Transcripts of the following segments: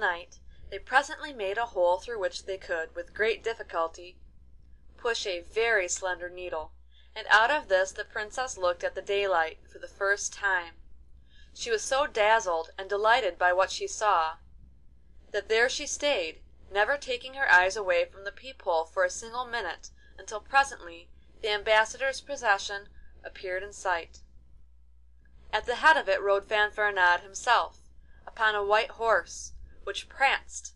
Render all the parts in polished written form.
night they presently made a hole through which they could, with great difficulty, push a very slender needle, and out of this the Princess looked at the daylight for the first time. She was so dazzled and delighted by what she saw, that there she stayed, never taking her eyes away from the peephole for a single minute, until presently the ambassador's procession appeared in sight. At the head of it rode Fanfaronade himself, upon a white horse, which pranced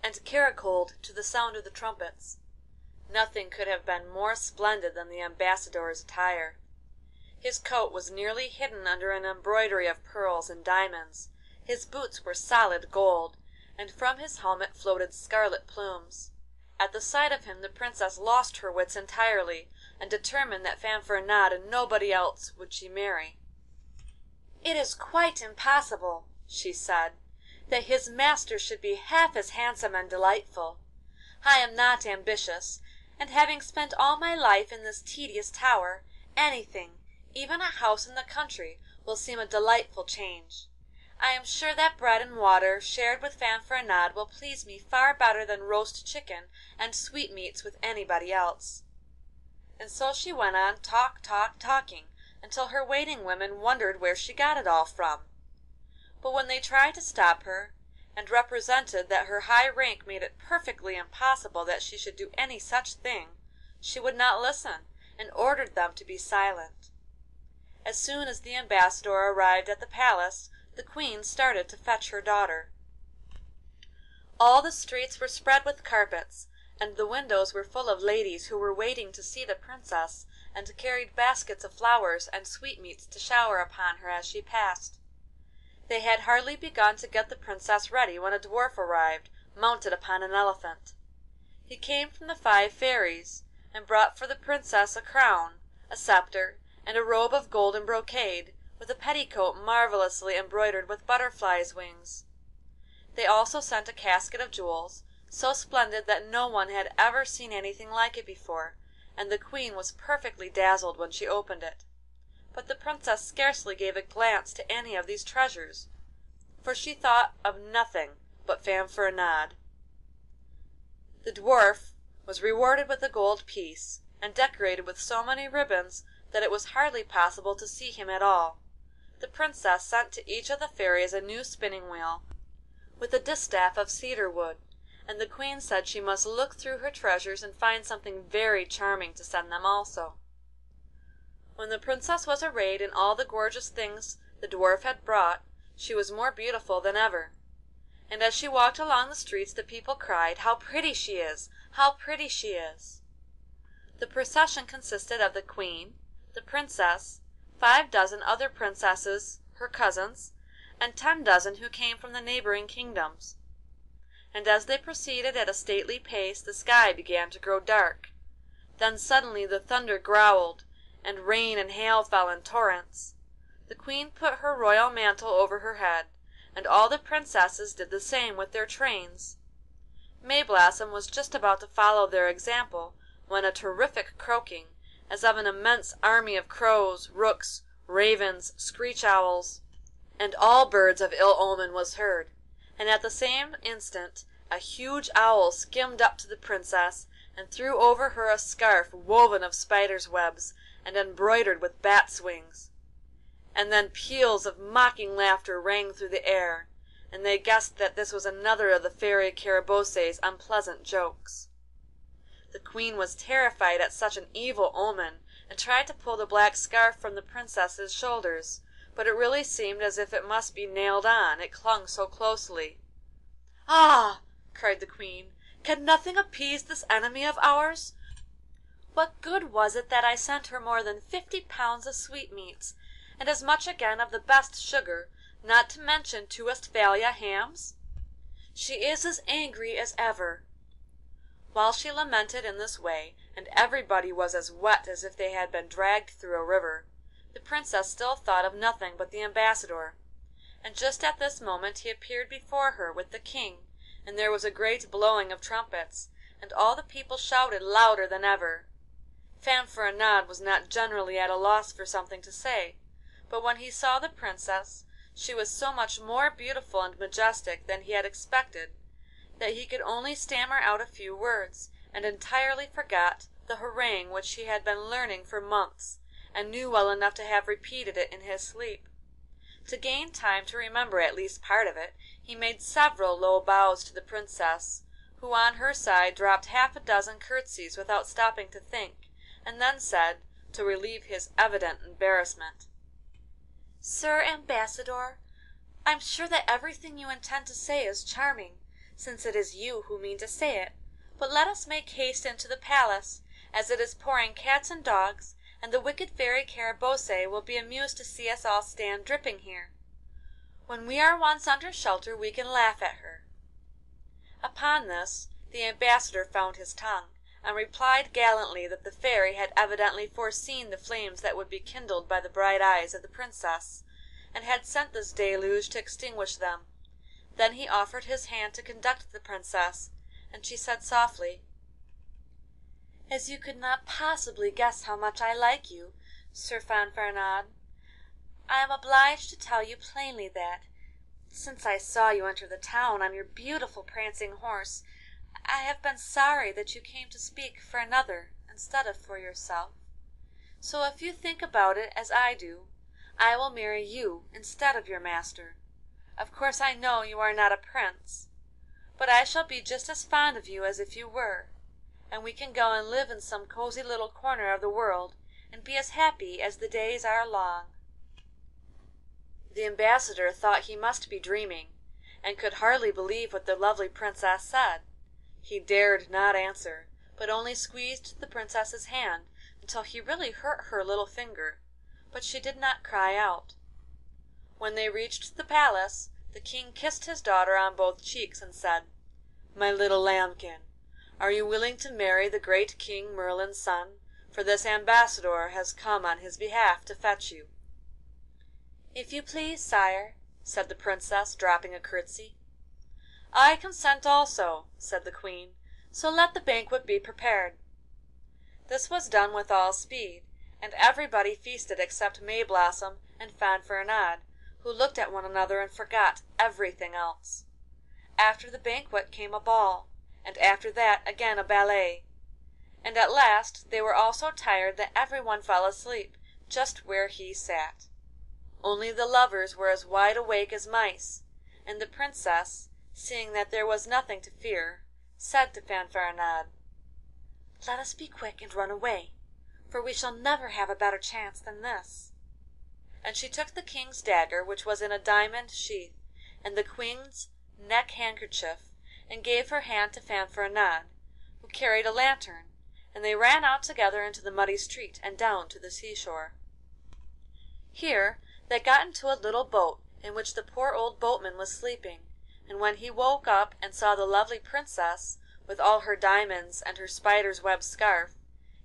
and caracoled to the sound of the trumpets. Nothing could have been more splendid than the ambassador's attire. His coat was nearly hidden under an embroidery of pearls and diamonds, his boots were solid gold, and from his helmet floated scarlet plumes. At the sight of him the Princess lost her wits entirely, and determined that Fanfaronade and nobody else would she marry. "It is quite impossible," she said, "that his master should be half as handsome and delightful. I am not ambitious, and having spent all my life in this tedious tower, anything, even a house in the country, will seem a delightful change. I am sure that bread and water shared with Fanfaronade will please me far better than roast chicken and sweetmeats with anybody else." And so she went on talking, until her waiting women wondered where she got it all from. But when they tried to stop her, and represented that her high rank made it perfectly impossible that she should do any such thing, she would not listen, and ordered them to be silent. As soon as the ambassador arrived at the palace, the Queen started to fetch her daughter. All the streets were spread with carpets, and the windows were full of ladies who were waiting to see the Princess, and carried baskets of flowers and sweetmeats to shower upon her as she passed. They had hardly begun to get the Princess ready when a dwarf arrived, mounted upon an elephant. He came from the 5 fairies, and brought for the Princess a crown, a sceptre, and a robe of golden brocade, with a petticoat marvellously embroidered with butterflies' wings. They also sent a casket of jewels, so splendid that no one had ever seen anything like it before, and the Queen was perfectly dazzled when she opened it. But the Princess scarcely gave a glance to any of these treasures, for she thought of nothing but Fanfaronade. The dwarf was rewarded with a gold piece, and decorated with so many ribbons that it was hardly possible to see him at all. The Princess sent to each of the fairies a new spinning wheel, with a distaff of cedar wood, and the Queen said she must look through her treasures and find something very charming to send them also. When the Princess was arrayed in all the gorgeous things the dwarf had brought, she was more beautiful than ever, and as she walked along the streets the people cried, "How pretty she is! How pretty she is!" The procession consisted of the Queen, the Princess, 5 dozen other princesses, her cousins, and 10 dozen who came from the neighbouring kingdoms. And as they proceeded at a stately pace the sky began to grow dark. Then suddenly the thunder growled, and rain and hail fell in torrents. The Queen put her royal mantle over her head, and all the princesses did the same with their trains. Mayblossom was just about to follow their example when a terrific croaking, as of an immense army of crows, rooks, ravens, screech owls, and all birds of ill omen was heard, and at the same instant a huge owl skimmed up to the Princess and threw over her a scarf woven of spiders' webs and embroidered with bats' wings. And then peals of mocking laughter rang through the air, and they guessed that this was another of the Fairy Carabosse's unpleasant jokes. The Queen was terrified at such an evil omen, and tried to pull the black scarf from the Princess's shoulders, but it really seemed as if it must be nailed on, it clung so closely. "Ah!" cried the Queen, "can nothing appease this enemy of ours? What good was it that I sent her more than 50 pounds of sweetmeats, and as much again of the best sugar, not to mention 2 Westphalia hams? She is as angry as ever." While she lamented in this way, and everybody was as wet as if they had been dragged through a river, the Princess still thought of nothing but the ambassador, and just at this moment he appeared before her with the King, and there was a great blowing of trumpets, and all the people shouted louder than ever. Fanfaronade was not generally at a loss for something to say, but when he saw the Princess She was so much more beautiful and majestic than he had expected that he could only stammer out a few words, and entirely forgot the harangue which he had been learning for months, and knew well enough to have repeated it in his sleep. To gain time to remember at least part of it, he made several low bows to the Princess, who on her side dropped half a dozen curtsies without stopping to think, and then said, to relieve his evident embarrassment: "Sir Ambassador, I'm sure that everything you intend to say is charming, since it is you who mean to say it, but let us make haste into the palace, as it is pouring cats and dogs, and the wicked Fairy Carabosse will be amused to see us all stand dripping here. When we are once under shelter we can laugh at her." Upon this the ambassador found his tongue, and replied gallantly that the Fairy had evidently foreseen the flames that would be kindled by the bright eyes of the Princess, and had sent this deluge to extinguish them. Then he offered his hand to conduct the Princess, and she said softly: "As you could not possibly guess how much I like you, Sir Fanfaronade, I am obliged to tell you plainly that, since I saw you enter the town on your beautiful prancing horse, I have been sorry that you came to speak for another instead of for yourself. So if you think about it as I do, I will marry you instead of your master. Of course I know you are not a prince, but I shall be just as fond of you as if you were, and we can go and live in some cozy little corner of the world, and be as happy as the days are long." The ambassador thought he must be dreaming, and could hardly believe what the lovely Princess said. He dared not answer, but only squeezed the Princess's hand until he really hurt her little finger, but she did not cry out. When they reached the palace, the King kissed his daughter on both cheeks, and said: "My little lambkin, are you willing to marry the great King Merlin's son? For this ambassador has come on his behalf to fetch you." "If you please, sire," said the Princess, dropping a curtsy. "I consent also," said the Queen, "so let the banquet be prepared." This was done with all speed, and everybody feasted except Mayblossom and Fanfaronade, who looked at one another and forgot everything else. After the banquet came a ball, and after that again a ballet, and at last they were all so tired that every one fell asleep just where he sat. Only the lovers were as wide awake as mice, and the Princess, seeing that there was nothing to fear, said to Fanfaronade: "Let us be quick and run away, for we shall never have a better chance than this." And she took the King's dagger, which was in a diamond sheath, and the Queen's neck handkerchief, and gave her hand to Fanfaronade, who carried a lantern, and they ran out together into the muddy street and down to the seashore. Here they got into a little boat in which the poor old boatman was sleeping, and when he woke up and saw the lovely Princess, with all her diamonds and her spider's web scarf,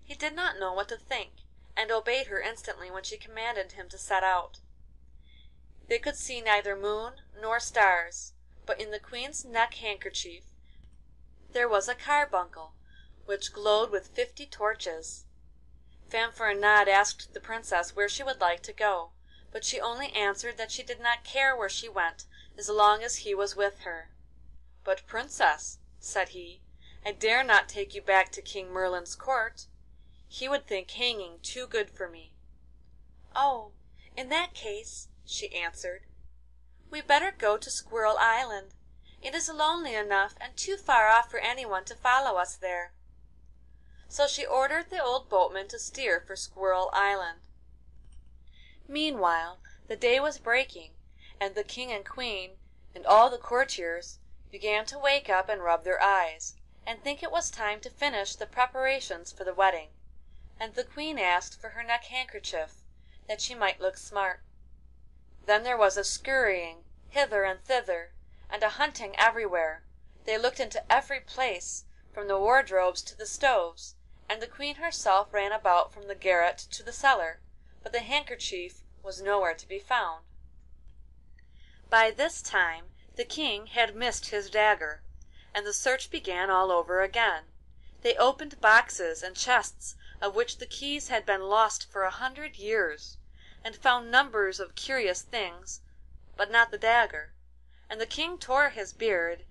he did not know what to think, and obeyed her instantly when she commanded him to set out. They could see neither moon nor stars, but in the Queen's neck handkerchief there was a carbuncle which glowed with 50 torches. Fanfaronade asked the Princess where she would like to go, but she only answered that she did not care where she went as long as he was with her. "But, Princess," said he, "I dare not take you back to King Merlin's court. He would think hanging too good for me." "Oh, in that case," she answered, "we better go to Squirrel Island. It is lonely enough and too far off for anyone to follow us there." So she ordered the old boatman to steer for Squirrel Island. Meanwhile the day was breaking, and the King and Queen and all the courtiers began to wake up and rub their eyes, and think it was time to finish the preparations for the wedding, and the Queen asked for her neck handkerchief, that she might look smart. Then there was a scurrying hither and thither, and a hunting everywhere. They looked into every place, from the wardrobes to the stoves, and the Queen herself ran about from the garret to the cellar, but the handkerchief was nowhere to be found. By this time the King had missed his dagger, and the search began all over again. They opened boxes and chests of which the keys had been lost for 100 years, and found numbers of curious things, but not the dagger, and the King tore his beard,